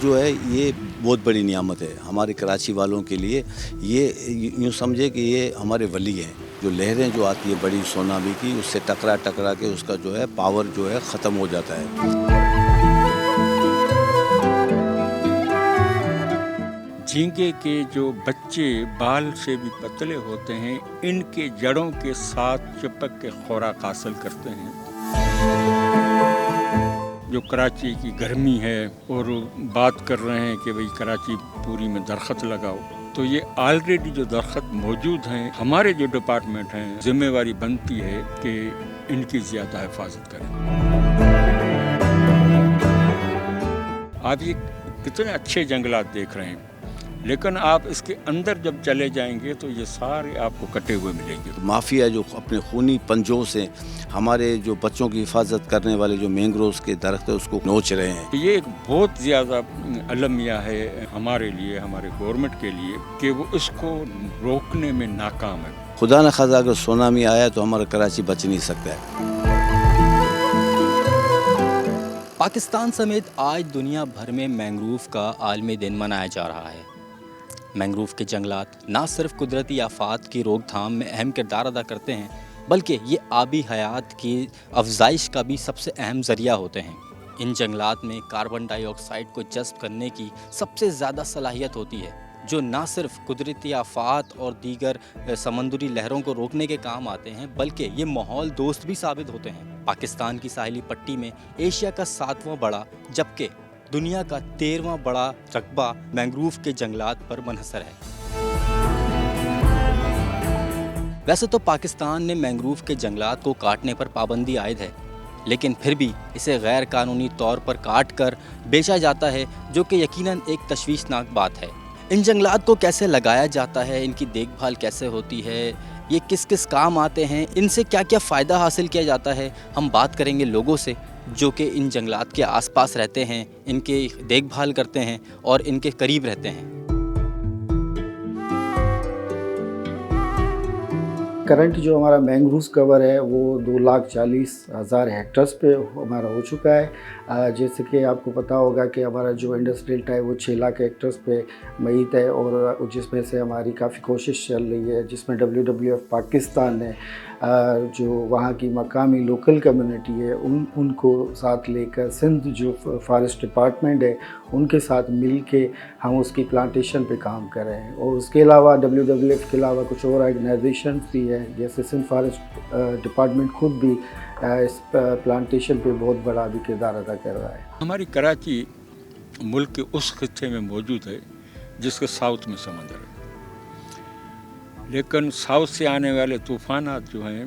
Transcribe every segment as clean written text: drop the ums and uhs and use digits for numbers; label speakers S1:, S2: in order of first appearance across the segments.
S1: جو ہے یہ بہت بڑی نعمت ہے ہمارے کراچی والوں کے لیے. یہ یوں سمجھے کہ یہ ہمارے ولی ہیں. جو لہریں جو آتی ہے بڑی سونامی کی، اس سے ٹکرا کے اس کا جو ہے پاور جو ہے ختم ہو جاتا ہے.
S2: جھینگے کے جو بچے بال سے بھی پتلے ہوتے ہیں، ان کے جڑوں کے ساتھ چپک کے خوراک حاصل کرتے ہیں. جو کراچی کی گرمی ہے اور بات کر رہے ہیں کہ بھئی کراچی پوری میں درخت لگاؤ، تو یہ آلریڈی جو درخت موجود ہیں، ہمارے جو ڈپارٹمنٹ ہیں ذمہ داری بنتی ہے کہ ان کی زیادہ حفاظت کریں. آپ یہ کتنے اچھے جنگلات دیکھ رہے ہیں، لیکن آپ اس کے اندر جب چلے جائیں گے تو یہ سارے آپ کو کٹے ہوئے ملیں گے.
S1: مافیا جو اپنے خونی پنجوں سے ہمارے جو بچوں کی حفاظت کرنے والے جو مینگروز کے درخت ہیں اس کو نوچ رہے ہیں.
S2: یہ ایک بہت زیادہ المیہ ہے ہمارے لیے، ہمارے گورنمنٹ کے لیے، کہ وہ اس کو روکنے میں ناکام ہے.
S1: خدا نہ خواستہ اگر سونامی آیا تو ہمارا کراچی بچ نہیں سکتا ہے.
S3: پاکستان سمیت آج دنیا بھر میں مینگروف کا عالمی دن منایا جا رہا ہے. مینگروف کے جنگلات نہ صرف قدرتی آفات کی روک تھام میں اہم کردار ادا کرتے ہیں، بلکہ یہ آبی حیات کی افزائش کا بھی سب سے اہم ذریعہ ہوتے ہیں. ان جنگلات میں کاربن ڈائی آکسائڈ کو جذب کرنے کی سب سے زیادہ صلاحیت ہوتی ہے، جو نہ صرف قدرتی آفات اور دیگر سمندری لہروں کو روکنے کے کام آتے ہیں، بلکہ یہ ماحول دوست بھی ثابت ہوتے ہیں. پاکستان کی ساحلی پٹی میں ایشیا کا 7واں بڑا جبکہ دنیا کا 13واں بڑا رقبہ مینگروف کے جنگلات پر منحصر ہے. ویسے تو پاکستان نے مینگروف کے جنگلات کو کاٹنے پر پابندی عائد ہے، لیکن پھر بھی اسے غیر قانونی طور پر کاٹ کر بیچا جاتا ہے، جو کہ یقیناً ایک تشویشناک بات ہے. ان جنگلات کو کیسے لگایا جاتا ہے، ان کی دیکھ بھال کیسے ہوتی ہے، یہ کس کس کام آتے ہیں، ان سے کیا کیا فائدہ حاصل کیا جاتا ہے، ہم بات کریں گے لوگوں سے جو کہ ان جنگلات کے آس پاس رہتے ہیں، ان کی دیکھ بھال کرتے ہیں اور ان کے قریب رہتے ہیں.
S4: کرنٹ جو ہمارا مینگروز کور ہے وہ 2,40,000 ہیکٹرز پہ ہمارا ہو چکا ہے. جیسے کہ آپ کو پتہ ہوگا کہ ہمارا جو انڈسٹریل ہے وہ 6 لاکھ ہیکٹرز پہ محیط ہے، اور جس میں سے ہماری کافی کوشش چل رہی ہے، جس میں WWF پاکستان نے جو وہاں کی مقامی لوکل کمیونٹی ہے ان کو ساتھ لے کر سندھ جو فارسٹ ڈپارٹمنٹ ہے ان کے ساتھ مل کے ہم اس کی پلانٹیشن پہ کام کر رہے ہیں. اور اس کے علاوہ WWF کے علاوہ کچھ اور آرگنائزیشنز بھی ہیں، جیسے سندھ فارسٹ ڈپارٹمنٹ خود بھی اس پلانٹیشن پہ بہت بڑا بھی کردار ادا کر رہا ہے.
S2: ہماری کراچی ملک کے اس خطے میں موجود ہے جس کے ساؤتھ میں سمندر ہے، لیکن ساؤتھ سے آنے والے طوفانات جو ہیں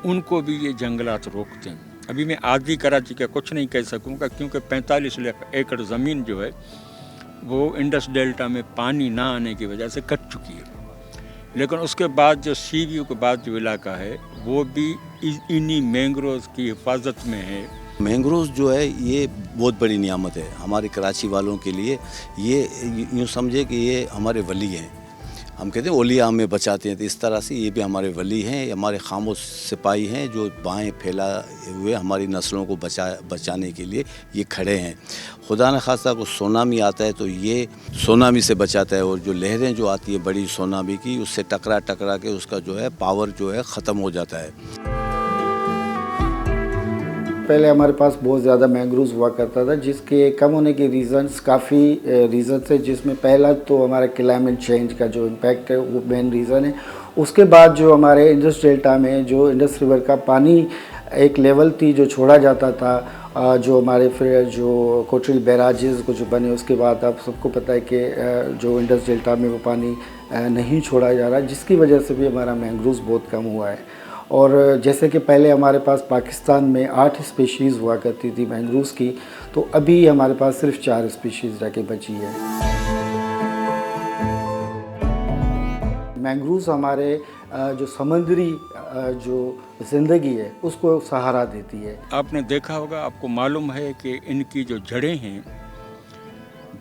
S2: ان کو بھی یہ جنگلات روکتے ہیں. ابھی میں آدھی کراچی کا کچھ نہیں کہہ سکوں گا، کیونکہ 45 ایکڑ زمین جو ہے وہ انڈس ڈیلٹا میں پانی نہ آنے کی وجہ سے کٹ چکی ہے. لیکن اس کے بعد جو سی ویو کے بعد جو علاقہ ہے وہ بھی انہی مینگروز کی حفاظت میں ہے.
S1: مینگروز جو ہے یہ بہت بڑی نعمت ہے ہمارے کراچی والوں کے لیے. یہ یوں سمجھے کہ یہ ہمارے ولی ہیں. ہم کہتے ہیں اولیاء ہمیں بچاتے ہیں، تو اس طرح سے یہ بھی ہمارے ولی ہیں، یہ ہمارے خاموش سپاہی ہیں جو بائیں پھیلا ہوئے ہماری نسلوں کو بچانے کے لیے یہ کھڑے ہیں. خدا نہ خواستہ کو سونامی آتا ہے تو یہ سونامی سے بچاتا ہے، اور جو لہریں جو آتی ہے بڑی سونامی کی، اس سے ٹکرا کے اس کا جو ہے پاور جو ہے ختم ہو جاتا ہے.
S4: پہلے ہمارے پاس بہت زیادہ مینگروز ہوا کرتا تھا، جس کے کم ہونے کے ریزنز کافی ریزنز ہیں، جس میں پہلا تو ہمارا کلائمیٹ چینج کا جو امپیکٹ ہے وہ مین ریزن ہے. اس کے بعد جو ہمارے انڈس ڈیلٹا میں جو انڈس ریور کا پانی ایک لیول تھی جو چھوڑا جاتا تھا، جو ہمارے پھر جو کوٹرل بیراجز کو جو بنے، اس کے بعد آپ سب کو پتہ ہے کہ جو انڈس ڈیلٹا میں وہ پانی نہیں چھوڑا جا رہا، جس کی وجہ سے بھی ہمارا مینگروز بہت کم ہوا ہے. اور جیسے کہ پہلے ہمارے پاس پاکستان میں 8 اسپیشیز ہوا کرتی تھی مینگروز کی، تو ابھی ہمارے پاس صرف 4 اسپیشیز رہ کے بچی ہے. مینگروز ہمارے جو سمندری جو زندگی ہے اس کو سہارا دیتی ہے.
S2: آپ نے دیکھا ہوگا، آپ کو معلوم ہے کہ ان کی جو جڑیں ہیں،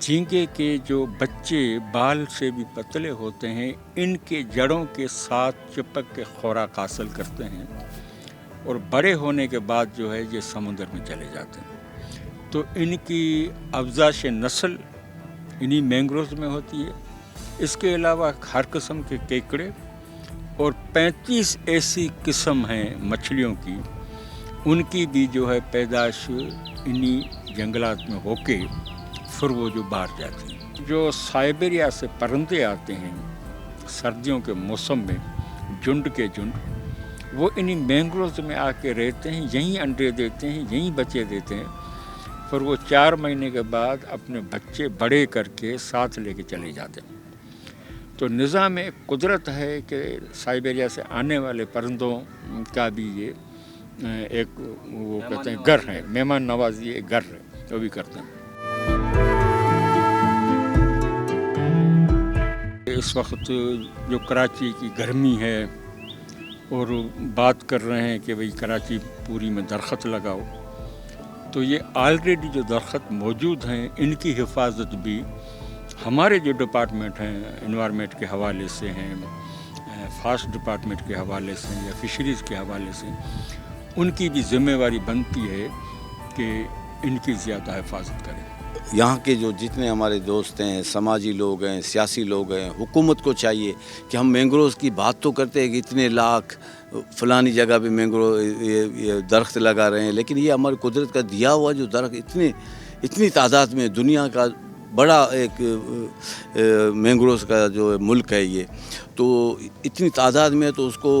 S2: جھینگے کے جو بچے بال سے بھی پتلے ہوتے ہیں، ان کے جڑوں کے ساتھ چپک کے خوراک حاصل کرتے ہیں، اور بڑے ہونے کے بعد جو ہے یہ سمندر میں چلے جاتے ہیں. تو ان کی افزائش نسل انہی مینگروز میں ہوتی ہے۔ اس کے علاوہ ہر قسم کے کیکڑے اور 35 ایسی قسم ہیں مچھلیوں کی، ان کی بھی جو ہے پیدائش انہی جنگلات میں ہو کے پھر وہ جو باہر جاتی ہیں۔ جو سائبیریا سے پرندے آتے ہیں سردیوں کے موسم میں، جھنڈ کے جھنڈ، وہ انہی مینگروز میں آ کے رہتے ہیں، یہیں انڈے دیتے ہیں، یہیں بچے دیتے ہیں، پھر وہ 4 مہینے کے بعد اپنے بچے بڑے کر کے ساتھ لے کے چلے جاتے ہیں۔ تو نظام ایک قدرت ہے کہ سائبیریا سے آنے والے پرندوں کا بھی یہ ایک وہ کہتے ہیں گھر ہے، مہمان نوازی ایک گھر ہے، وہ بھی کرتے ہیں۔ اس وقت جو کراچی کی گرمی ہے اور بات کر رہے ہیں کہ بھئی کراچی پوری میں درخت لگاؤ، تو یہ آلریڈی جو درخت موجود ہیں ان کی حفاظت بھی ہمارے جو ڈپارٹمنٹ ہیں انوائرمنٹ کے حوالے سے ہیں، فاسٹ ڈپارٹمنٹ کے حوالے سے یا فشریز کے حوالے سے، ان کی بھی ذمہ داری بنتی ہے کہ ان کی زیادہ حفاظت کریں۔
S1: یہاں کے جو جتنے ہمارے دوست ہیں، سماجی لوگ ہیں، سیاسی لوگ ہیں، حکومت کو چاہیے کہ ہم مینگروز کی بات تو کرتے ہیں کہ اتنے لاکھ فلانی جگہ پہ مینگرو یہ درخت لگا رہے ہیں، لیکن یہ ہماری قدرت کا دیا ہوا جو درخت اتنی تعداد میں، دنیا کا بڑا ایک مینگروز کا جو ملک ہے یہ، تو اتنی تعداد میں تو اس کو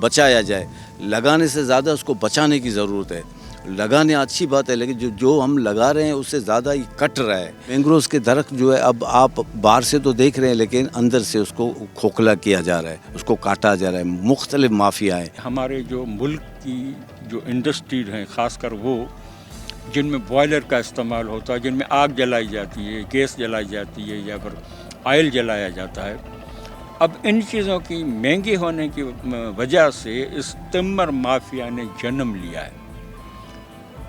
S1: بچایا جائے، لگانے سے زیادہ اس کو بچانے کی ضرورت ہے۔ لگانے اچھی بات ہے لیکن جو ہم لگا رہے ہیں اس سے زیادہ ہی کٹ رہا ہے۔ مینگروز کے درخت جو ہے اب آپ باہر سے تو دیکھ رہے ہیں لیکن اندر سے اس کو کھوکھلا کیا جا رہا ہے، اس کو کاٹا جا رہا ہے، مختلف مافیا ہیں۔
S2: ہمارے جو ملک کی جو انڈسٹریز ہیں، خاص کر وہ جن میں بوائلر کا استعمال ہوتا ہے، جن میں آگ جلائی جاتی ہے، گیس جلائی جاتی ہے یا پھر آئل جلایا جاتا ہے، اب ان چیزوں کی مہنگی ہونے کی وجہ سے اس تمبر مافیا نے جنم لیا ہے،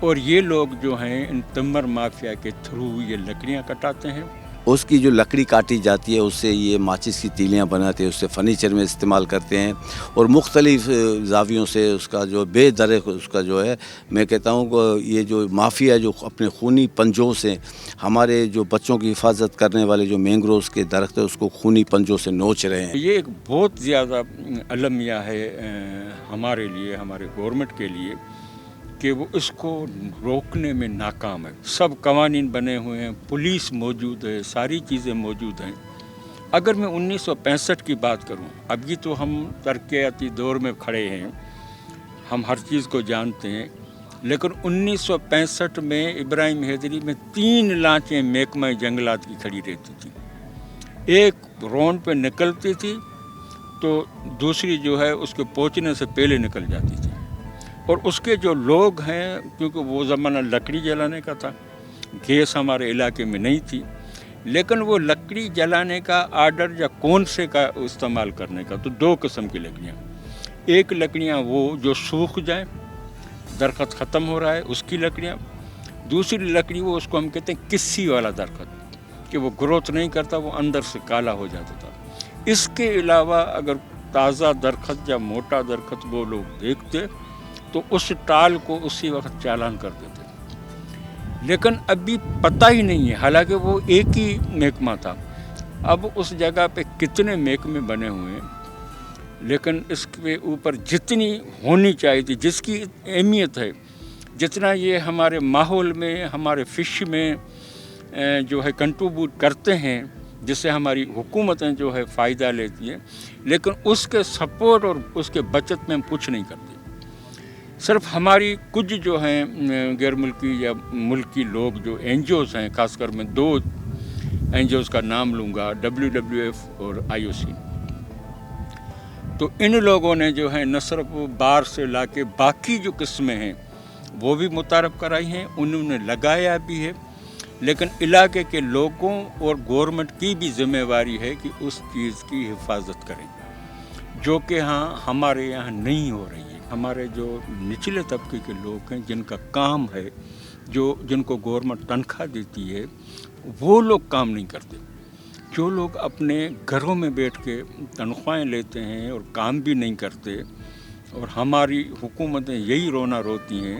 S2: اور یہ لوگ جو ہیں ان تمبر مافیا کے تھرو یہ لکڑیاں کٹاتے ہیں۔
S1: اس کی جو لکڑی کاٹی جاتی ہے اس سے یہ ماچس کی تیلیاں بناتے ہیں، اس سے فرنیچر میں استعمال کرتے ہیں، اور مختلف زاویوں سے اس کا جو بے درے اس کا جو ہے، میں کہتا ہوں کہ یہ جو مافیا جو اپنے خونی پنجوں سے ہمارے جو بچوں کی حفاظت کرنے والے جو مینگروز کے درخت ہے اس کو خونی پنجوں سے نوچ رہے ہیں۔
S2: یہ ایک بہت زیادہ المیہ ہے ہمارے لیے، ہمارے گورنمنٹ کے لیے، کہ وہ اس کو روکنے میں ناکام ہے۔ سب قوانین بنے ہوئے ہیں، پولیس موجود ہے، ساری چیزیں موجود ہیں۔ اگر میں 1965 کی بات کروں، ابھی تو ہم ترقیاتی دور میں کھڑے ہیں، ہم ہر چیز کو جانتے ہیں، لیکن 1965 میں ابراہیم حیدری میں 3 لانچیں محکمہ جنگلات کی کھڑی رہتی تھیں۔ ایک رونڈ پہ نکلتی تھی تو دوسری جو ہے اس کے پہنچنے سے پہلے نکل جاتی تھی، اور اس کے جو لوگ ہیں، کیونکہ وہ زمانہ لکڑی جلانے کا تھا، گیس ہمارے علاقے میں نہیں تھی، لیکن وہ لکڑی جلانے کا آرڈر یا کون سے کا استعمال کرنے کا، تو 2 قسم کی لکڑیاں، ایک لکڑیاں وہ جو سوکھ جائیں، درخت ختم ہو رہا ہے اس کی لکڑیاں، دوسری لکڑی وہ اس کو ہم کہتے ہیں کسی والا درخت، کہ وہ گروتھ نہیں کرتا، وہ اندر سے کالا ہو جاتا تھا۔ اس کے علاوہ اگر تازہ درخت یا موٹا درخت وہ لوگ دیکھتے تو اس ٹال کو اسی وقت چالان کر دیتے، لیکن ابھی پتہ ہی نہیں ہے، حالانکہ وہ ایک ہی محکمہ تھا۔ اب اس جگہ پہ کتنے محکمے بنے ہوئے ہیں، لیکن اس کے اوپر جتنی ہونی چاہیے تھی، جس کی اہمیت ہے، جتنا یہ ہمارے ماحول میں، ہمارے فش میں جو ہے کنٹریبیوٹ کرتے ہیں، جس سے ہماری حکومتیں جو ہے فائدہ لیتی ہیں، لیکن اس کے سپورٹ اور اس کے بچت میں ہم کچھ نہیں کرتے۔ صرف ہماری کچھ جو ہیں غیر ملکی یا ملکی لوگ جو این جی اوز ہیں، خاص کر میں 2 این جی اوز کا نام لوں گا، WWF اور IOC، تو ان لوگوں نے جو ہے نہ صرف باہر سے لا کے باقی جو قسمیں ہیں وہ بھی متعارف کرائی ہیں، انہوں نے لگایا بھی ہے، لیکن علاقے کے لوگوں اور گورنمنٹ کی بھی ذمہ داری ہے کہ اس چیز کی حفاظت کریں، جو کہ ہمارے یہاں نہیں ہو رہی ہے۔ ہمارے جو نچلے طبقے کے لوگ ہیں، جن کا کام ہے، جن کو گورنمنٹ تنخواہ دیتی ہے، وہ لوگ کام نہیں کرتے۔ جو لوگ اپنے گھروں میں بیٹھ کے تنخواہیں لیتے ہیں اور کام بھی نہیں کرتے، اور ہماری حکومتیں یہی رونا روتی ہیں